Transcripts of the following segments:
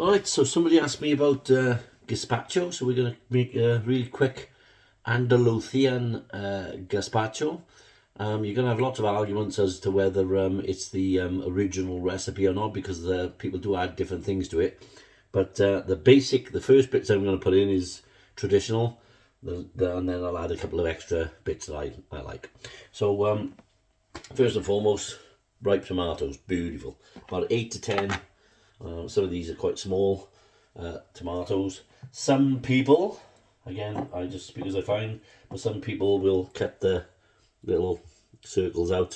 Alright, so somebody asked me about Gaspacho, so we're going to make a really quick Andalucian Gaspacho. You're going to have lots of arguments as to whether it's the original recipe or not, because people do add different things to it. But the first bits I'm going to put in is traditional, and then I'll add a couple of extra bits that I like. So first and foremost, ripe tomatoes, beautiful. About 8 to 10. Some of these are quite small tomatoes. Some people, again, I just speak as I find, but some people will cut the little circles out.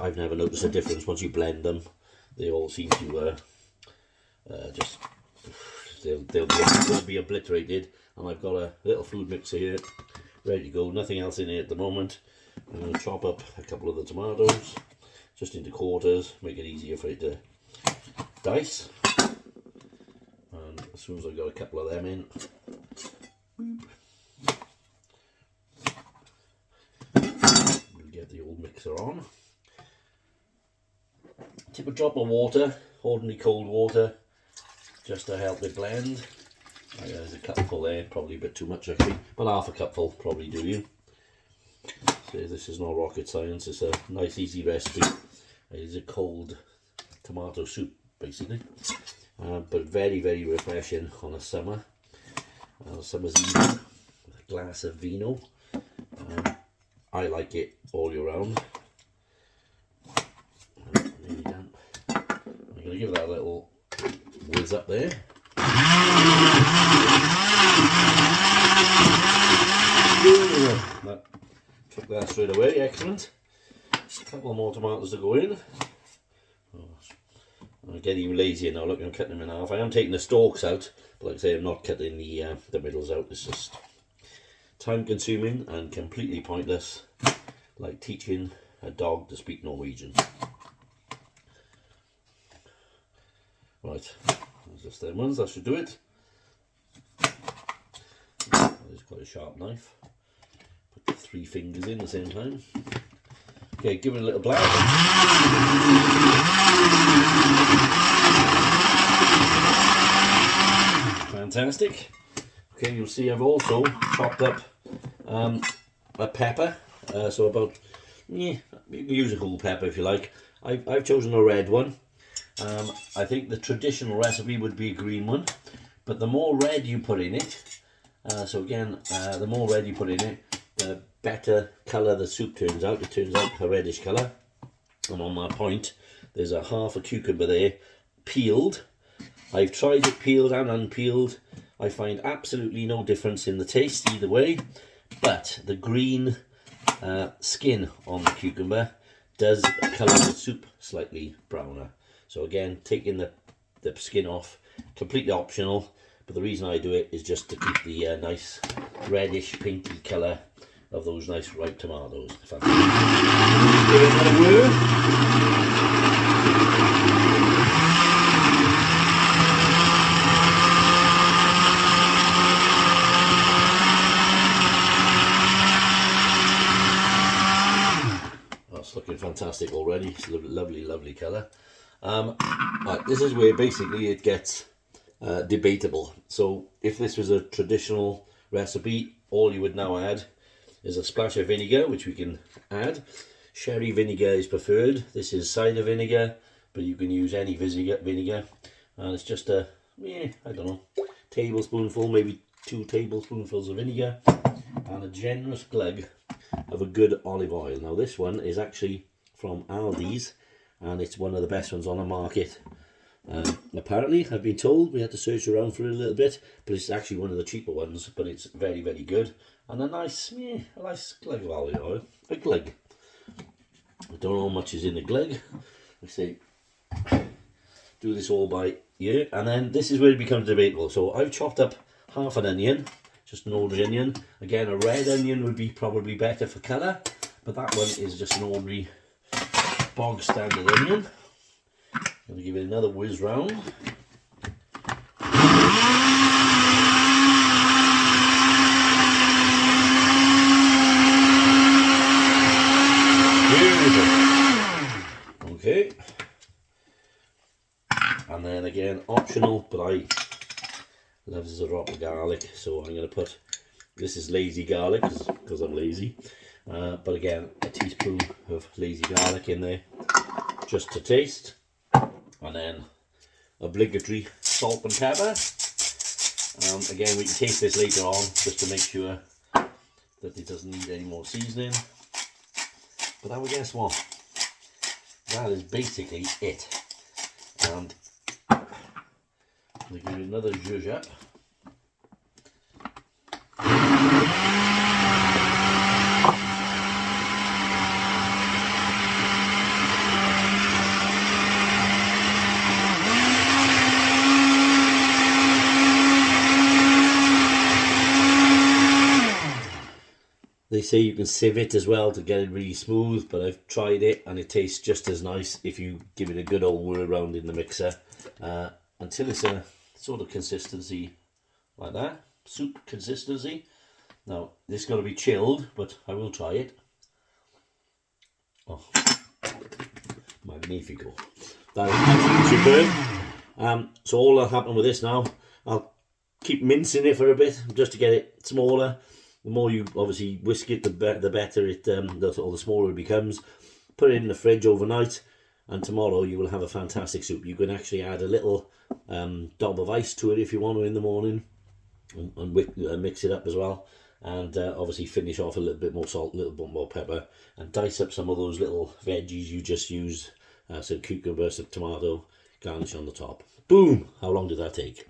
I've never noticed a difference once you blend them. They all seem to just, they'll be obliterated. And I've got a little food mixer here, ready to go. Nothing else in here at the moment. I'm going to chop up a couple of the tomatoes, just into quarters, make it easier for it to dice. And as soon as I've got a couple of them in, we'll get the old mixer on. Tip a drop of water, ordinary cold water, just to help it blend. There's a cupful there, probably a bit too much actually, but half a cupful probably do you. So this is not rocket science, it's a nice easy recipe. It's a cold tomato soup basically, but very, very refreshing on a summer's evening with a glass of vino. I like it all year round. Nearly done. I'm going to give that a little whiz up there. That took that straight away, excellent. A couple more tomatoes to go in. I'm getting even lazier now. Look, I'm cutting them in half. I am taking the stalks out, but like I say, I'm not cutting the middles out. It's just time consuming and completely pointless, like teaching a dog to speak Norwegian. Right, there's just them ones, that should do it. There's quite a sharp knife. Put the 3 fingers in at the same time. Okay, give it a little black. Fantastic. Okay, you'll see I've also chopped up a pepper. So about, you can use a whole pepper if you like. I've chosen a red one. I think the traditional recipe would be a green one, but the more red you put in it, so again, the more red you put in it, the better colour the soup turns out. It turns out a reddish colour. And on my point, there's a half a cucumber there, peeled. I've tried it peeled and unpeeled. I find absolutely no difference in the taste either way, but the green skin on the cucumber does colour the soup slightly browner. So again, taking the skin off, completely optional, but the reason I do it is just to keep the nice reddish pinky colour of those nice ripe tomatoes. Fantastic. Give it another whirl. That's looking fantastic already. It's a lovely, lovely colour. Right, this is where basically it gets debatable. So if this was a traditional recipe, all you would now add is a splash of vinegar, which we can add. Sherry vinegar is preferred. This is cider vinegar, but you can use any vinegar. And it's just a, I don't know, tablespoonful, maybe 2 tablespoonfuls of vinegar, and a generous glug of a good olive oil. Now this one is actually from Aldi's, and it's one of the best ones on the market. Apparently, I've been told, we had to search around for it a little bit, but it's actually one of the cheaper ones, but it's very, very good. And a nice glug of olive oil, a glug. I don't know how much is in the glug. I say, do this all by ear, and then this is where it becomes debatable. So I've chopped up half an onion, just an ordinary onion. Again, a red onion would be probably better for colour, but that one is just an ordinary bog standard onion. I'm going to give it another whiz round. Okay. And then again, optional, but I love a drop of garlic, so I'm going to put, this is lazy garlic because I'm lazy, but again, a teaspoon of lazy garlic in there just to taste, and then obligatory salt and pepper. Again, we can taste this later on just to make sure that it doesn't need any more seasoning. But I would guess what? That is basically it. And I'm going to give it another zhuzh up. They say you can sieve it as well to get it really smooth, but I've tried it and it tastes just as nice if you give it a good old whirl around in the mixer until it's a sort of consistency like that, soup consistency. Now, this is going to be chilled, but I will try it. Oh, magnifico. That is absolutely superb. So all that'll happen with this now, I'll keep mincing it for a bit just to get it smaller. The more you obviously whisk it, the better it, the smaller it becomes. Put it in the fridge overnight, and tomorrow you will have a fantastic soup. You can actually add a little dob of ice to it if you want to in the morning, and mix it up as well. And obviously finish off a little bit more salt, a little bit more pepper, and dice up some of those little veggies you just used, some cucumber, some tomato, garnish on the top. Boom! How long did that take?